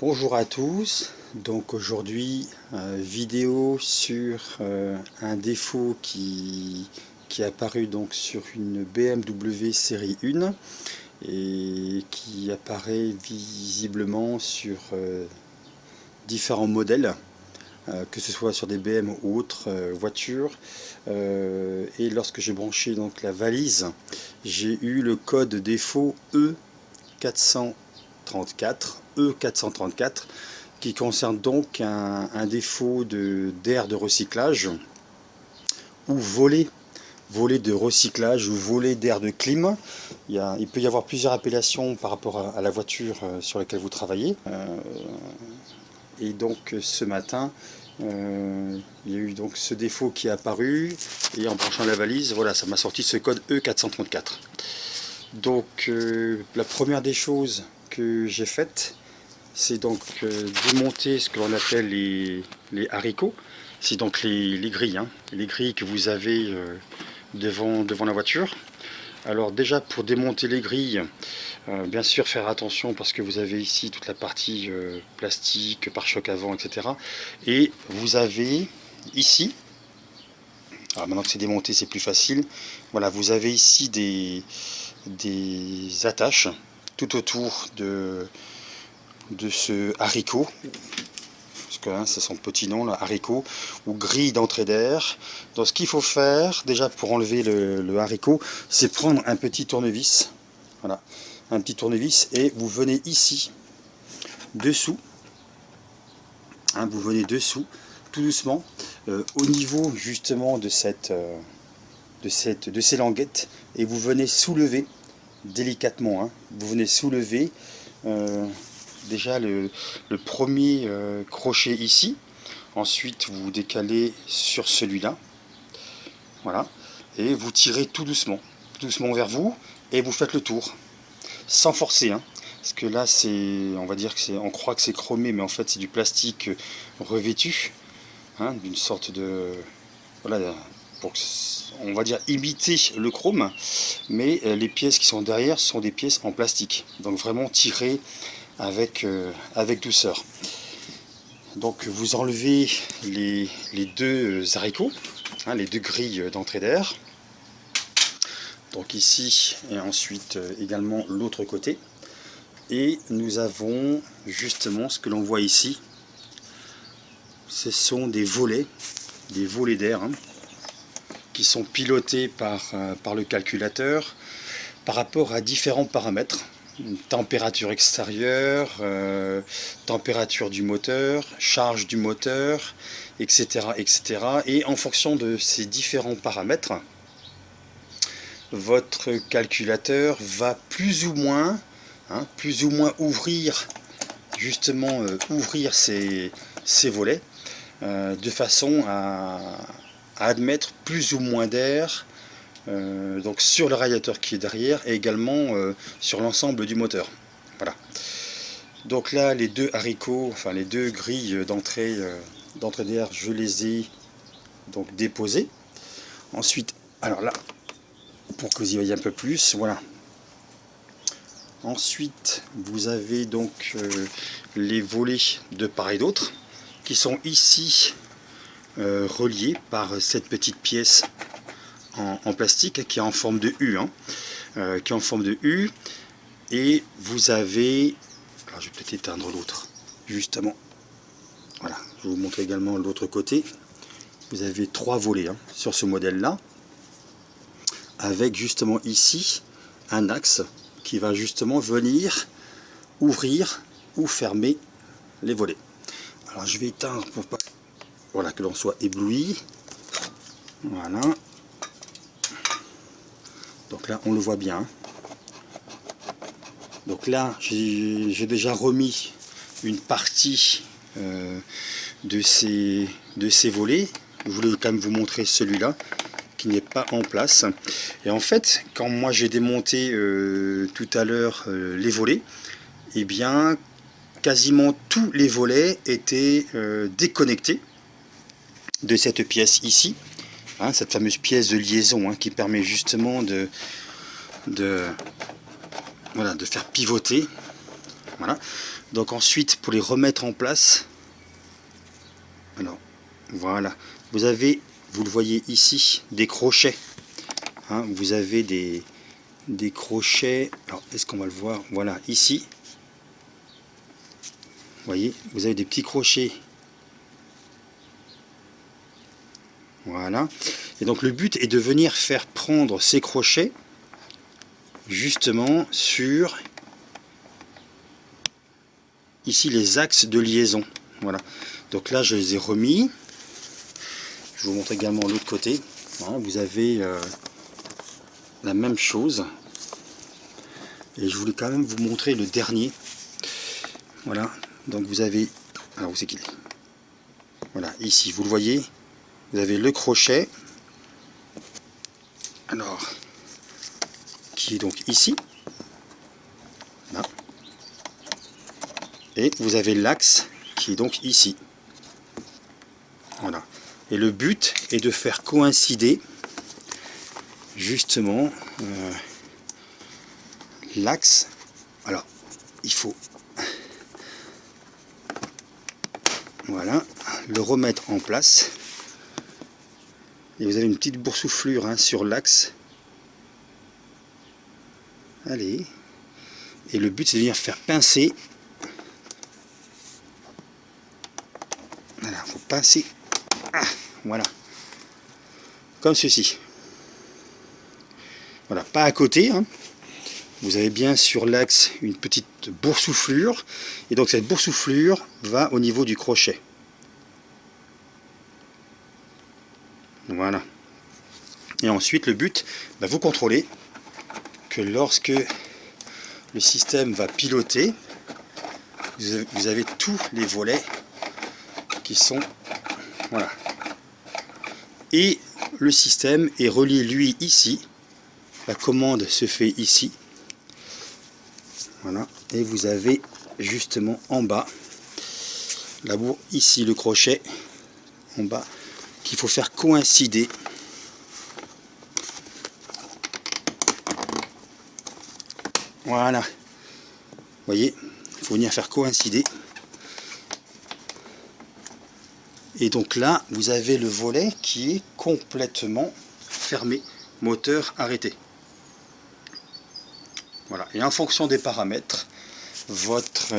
Bonjour à tous, donc aujourd'hui vidéo sur un défaut qui est apparu donc sur une BMW série 1 et qui apparaît visiblement sur différents modèles, que ce soit sur des BM ou autres voitures. Et lorsque j'ai branché donc la valise, j'ai eu le code défaut E434 qui concerne donc un défaut d'air de recyclage ou volet de recyclage ou volet d'air de clim. Il peut y avoir plusieurs appellations par rapport à la voiture sur laquelle vous travaillez. Et donc ce matin, il y a eu donc ce défaut qui est apparu et en branchant la valise, voilà, ça m'a sorti ce code E434. Donc la première des choses que j'ai faites, c'est donc démonter ce que l'on appelle les haricots. C'est donc les grilles, les grilles que vous avez devant la voiture. Alors déjà pour démonter les grilles, bien sûr faire attention parce que vous avez ici toute la partie plastique, pare-choc avant, etc. Et vous avez ici, alors maintenant que c'est démonté c'est plus facile, voilà, vous avez ici des attaches tout autour de ce haricot, parce que c'est son petit nom, là, haricot, ou grille d'entrée d'air. Donc ce qu'il faut faire, déjà pour enlever le haricot, c'est prendre un petit tournevis, voilà, un petit tournevis, et vous venez ici, dessous, vous venez dessous, tout doucement, au niveau justement de ces languettes, et vous venez soulever délicatement, vous venez soulever déjà le premier crochet ici, ensuite vous décalez sur celui-là, voilà, et vous tirez tout doucement vers vous, et vous faites le tour, sans forcer, parce que là c'est, on va dire que c'est, on croit que c'est chromé, mais en fait c'est du plastique revêtu, d'une sorte de, voilà, pour que, on va dire, imiter le chrome, mais les pièces qui sont derrière sont des pièces en plastique, donc vraiment tirées avec douceur. Donc vous enlevez les deux haricots, les deux grilles d'entrée d'air, donc ici et ensuite également l'autre côté, et nous avons justement ce que l'on voit ici, ce sont des volets d'air, qui sont pilotés par le calculateur par rapport à différents paramètres. Température extérieure, température du moteur, charge du moteur, etc., etc. Et en fonction de ces différents paramètres, votre calculateur va plus ou moins ouvrir, justement ouvrir ces volets de façon à admettre plus ou moins d'air, donc sur le radiateur qui est derrière et également sur l'ensemble du moteur. Voilà. Donc là les deux haricots, enfin les deux grilles d'entrée d'air, je les ai donc déposées. Ensuite, alors là, pour que vous y voyez un peu plus, voilà. Ensuite, vous avez donc les volets de part et d'autre qui sont ici reliés par cette petite pièce en plastique qui est en forme de U, qui est en forme de U, et vous avez, alors je vais peut-être éteindre l'autre, justement, voilà, je vais vous montrer également l'autre côté. Vous avez trois volets sur ce modèle là, avec justement ici un axe qui va justement venir ouvrir ou fermer les volets. Alors je vais éteindre pour pas, voilà, que l'on soit ébloui, voilà. Donc là, on le voit bien. Donc là, j'ai déjà remis une partie de ces volets. Je voulais quand même vous montrer celui-là qui n'est pas en place. Et en fait, quand moi j'ai démonté tout à l'heure les volets, eh bien, quasiment tous les volets étaient déconnectés de cette pièce ici. Cette fameuse pièce de liaison qui permet justement de faire pivoter Voilà. Donc ensuite, pour les remettre en place, alors voilà, vous avez, vous le voyez ici, des crochets. Hein, vous avez des crochets. Alors est-ce qu'on va le voir? Voilà, ici. Vous voyez, vous avez des petits crochets. Voilà. Et donc le but est de venir faire prendre ces crochets justement sur ici les axes de liaison. Voilà. Donc là je les ai remis. Je vous montre également l'autre côté. Voilà, vous avez la même chose. Et je voulais quand même vous montrer le dernier. Voilà. Donc vous avez. Alors où c'est qu'il est? Voilà, ici, vous le voyez. Vous avez le crochet. Alors, qui est donc ici. Là. Et vous avez l'axe qui est donc ici. Voilà. Et le but est de faire coïncider justement l'axe. Alors, il faut voilà, le remettre en place. Et vous avez une petite boursouflure hein, sur l'axe. Allez. Et le but c'est de venir faire pincer. Voilà, il faut pincer. Ah, voilà. Comme ceci. Voilà, pas à côté. Hein. Vous avez bien sur l'axe une petite boursouflure. Et donc cette boursouflure va au niveau du crochet. Voilà. Et ensuite le but, bah, vous contrôlez que lorsque le système va piloter, vous avez tous les volets qui sont voilà. Et le système est relié lui ici. La commande se fait ici. Voilà. Et vous avez justement en bas la bourre ici le crochet en bas qu'il faut faire coïncider. Voilà. Vous voyez, il faut venir faire coïncider. Et donc là, vous avez le volet qui est complètement fermé, moteur arrêté. Voilà. Et en fonction des paramètres, votre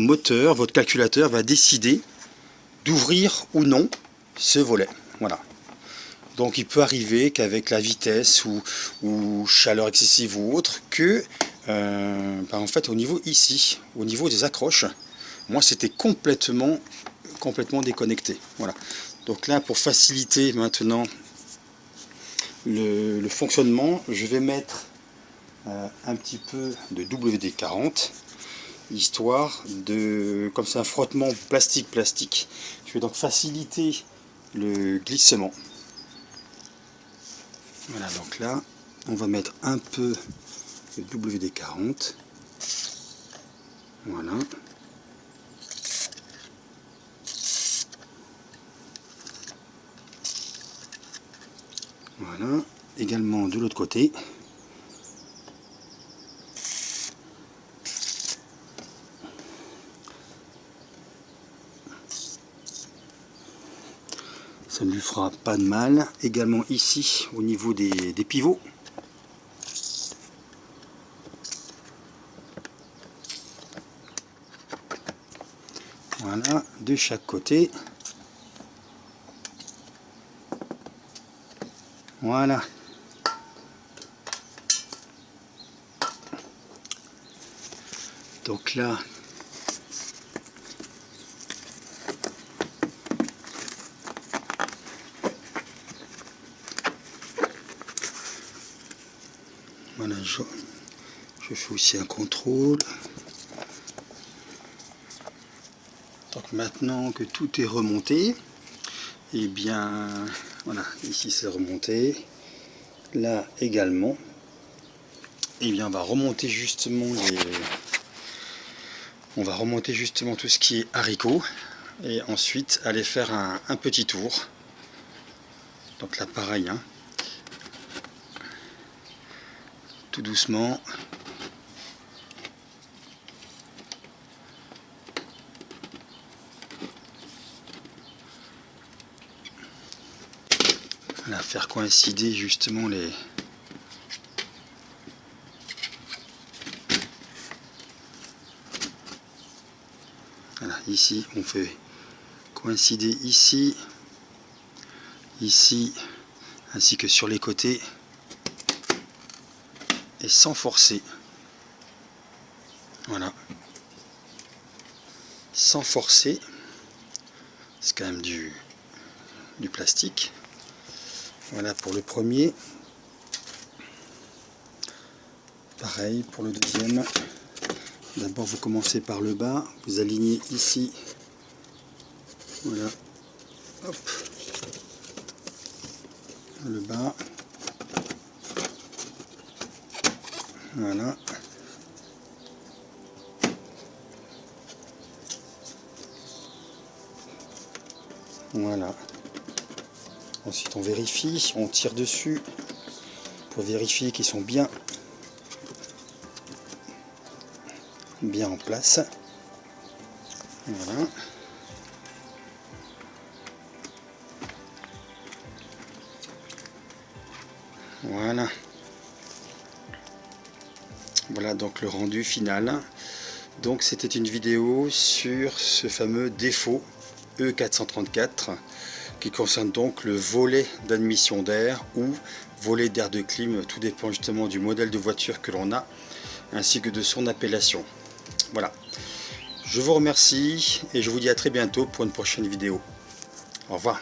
moteur, votre calculateur va décider d'ouvrir ou non ce volet. Voilà. Donc il peut arriver qu'avec la vitesse ou chaleur excessive ou autre, que en fait au niveau ici, au niveau des accroches, moi c'était complètement déconnecté. Voilà. Donc là, pour faciliter maintenant le fonctionnement, je vais mettre un petit peu de WD-40, histoire de, comme c'est un frottement plastique, je vais donc faciliter le glissement. Voilà, donc là, on va mettre un peu de WD-40. Voilà. Voilà. Également de l'autre côté. Ça ne lui fera pas de mal. Également ici, au niveau des pivots. Voilà, de chaque côté. Voilà. Donc là, voilà, je fais aussi un contrôle. Donc maintenant que tout est remonté, et bien voilà, ici c'est remonté, là également, et bien on va remonter justement tout ce qui est haricots, et ensuite aller faire un petit tour. Donc là pareil, hein. tout doucement. Voilà, faire coïncider justement les... Voilà, ici on fait coïncider ici, ici, ainsi que sur les côtés, et sans forcer. Voilà, sans forcer, c'est quand même du plastique. Voilà pour le premier. Pareil pour le deuxième. D'abord vous commencez par le bas, vous alignez ici. Voilà. Hop. Le bas. Voilà. Voilà. Ensuite on vérifie, on tire dessus pour vérifier qu'ils sont bien en place. Voilà. Voilà. Voilà donc le rendu final. Donc c'était une vidéo sur ce fameux défaut E434 qui concerne donc le volet d'admission d'air ou volet d'air de clim, tout dépend justement du modèle de voiture que l'on a ainsi que de son appellation. Voilà, je vous remercie et je vous dis à très bientôt pour une prochaine vidéo. Au revoir.